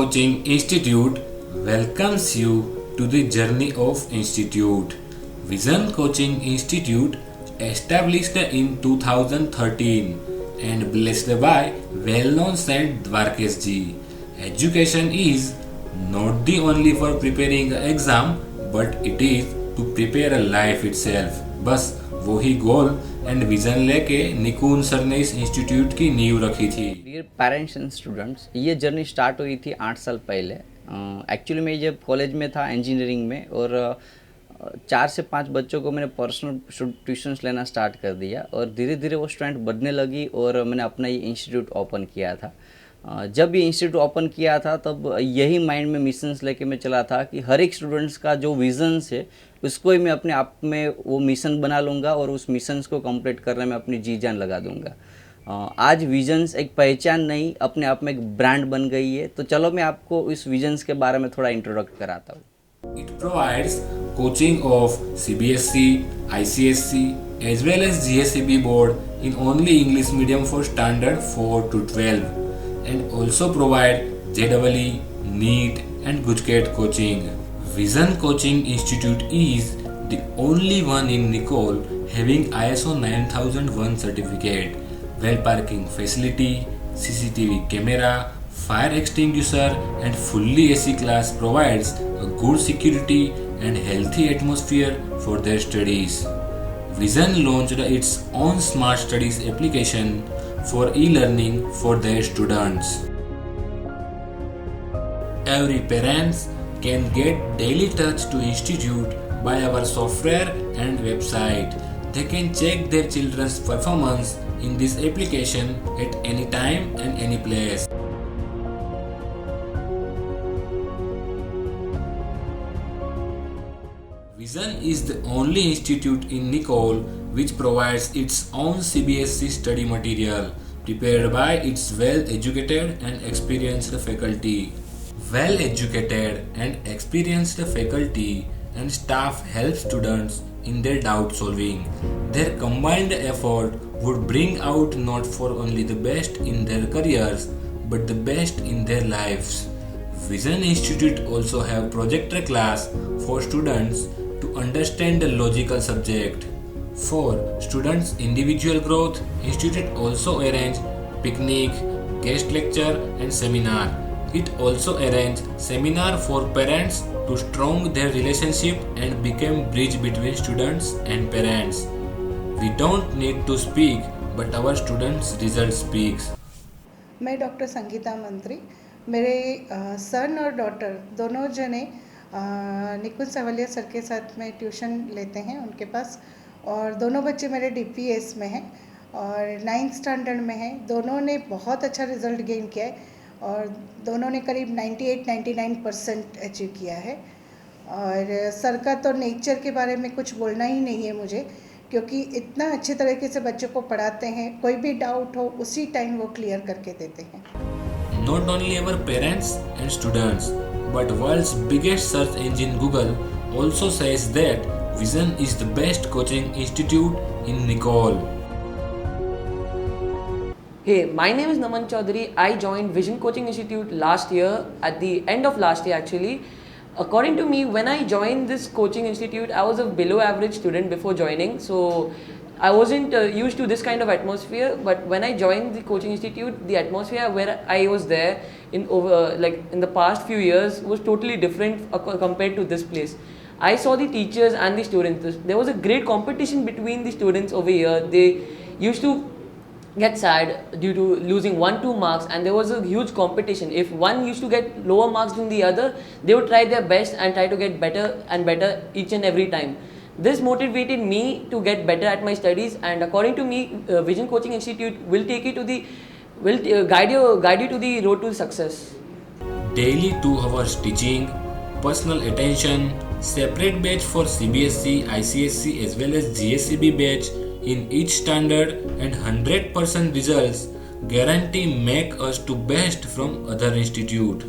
Coaching Institute welcomes you to the journey of Institute. Vision Coaching Institute established in 2013 and blessed by well-known Saint Dwarkesh ji. Education is not the only for preparing an exam, but it is to prepare a life itself. बस वही goal and vision लेके निकुंज sir ने इस institute की नींव रखी थी। Dear parents and students, ये जर्नी स्टार्ट हुई थी 8 साल पहले। एक्चुअली मैं जब कॉलेज में था इंजीनियरिंग में, और 4 से 5 बच्चों को मैंने पर्सनल ट्यूशन्स लेना स्टार्ट कर दिया और धीरे धीरे वो स्टूडेंट बढ़ने लगी और मैंने अपना ये इंस्टीट्यूट ओपन किया था। जब ये इंस्टीट्यूट ओपन किया था तब यही माइंड में मिशंस लेके मैं चला था कि हर एक स्टूडेंट्स का जो विजन्स है उसको ही मैं अपने आप में वो मिशन बना लूँगा और उस मिशंस को कंप्लीट करने में अपनी जी जान लगा दूँगा। आज विजन्स एक पहचान नहीं, अपने आप में एक ब्रांड बन गई है। तो चलो मैं आपको इस विजन्स के बारे में थोड़ा इंट्रोडक्ट कराता हूँ। It provides coaching of CBSE, ICSE as well as GSEB board in only English medium for standard 4 to 12 and also provide JEE, NEET and GUJCAT coaching. Vision Coaching Institute is the only one in Nicole having ISO 9001 certificate, well parking facility, CCTV camera, fire extinguisher and fully AC class provides a good security and healthy atmosphere for their studies. Vision launched its own smart studies application for e-learning for their students. Every parents can get daily touch to institute by our software and website. They can check their children's performance in this application at any time and any place. Vision is the only institute in Nicole which provides its own CBSE study material prepared by its well-educated and experienced faculty. Well-educated and experienced faculty and staff help students in their doubt solving. Their combined effort would bring out not for only the best in their careers but the best in their lives. Vision Institute also have projector class for students to understand the logical subject. For students' individual growth, Institute also arrange picnic, guest lecture and seminar. It also arrange seminar for parents to strong their relationship and become bridge between students and parents. We don't need to speak, but our students' result speaks. मैं doctor Sangeeta मंत्री, मेरे सन और daughter दोनों जने निकुंज Savaliya sir के साथ में tuition लेते हैं उनके पास, और दोनों बच्चे मेरे DPS में हैं और 9th स्टैंडर्ड में हैं। दोनों ने बहुत अच्छा रिज़ल्ट गेन किया है और दोनों ने करीब 98-99% अचीव किया है। और सर का तो नेचर के बारे में कुछ बोलना ही नहीं है मुझे, क्योंकि इतना अच्छे तरीके से बच्चों को पढ़ाते हैं, कोई भी डाउट हो उसी टाइम वो क्लियर करके देते हैं। Not only our parents and students, but world's biggest search engine Google also says that Vision is the best coaching institute in Nicole. Hey, my name is Naman Chaudhary. I joined Vision Coaching Institute last year, at the end of last year actually. According to me, when I joined this coaching institute, I was a below average student before joining. So I wasn't used to this kind of atmosphere, but when I joined the coaching institute, the atmosphere where I was there in the past few years was totally different compared to this place. I saw the teachers and the students. There was a great competition between the students over here. They used to get sad due to losing 1-2 marks, and there was a huge competition. If one used to get lower marks than the other, they would try their best and try to get better and better each and every time. This motivated me to get better at my studies, and according to me, Vision Coaching Institute will take you to the guide you to the road to success. Daily 2 hours teaching, personal attention, separate batch for CBSE, ICSE as well as GSEB batch in each standard, and 100% results guarantee make us to best from other institute.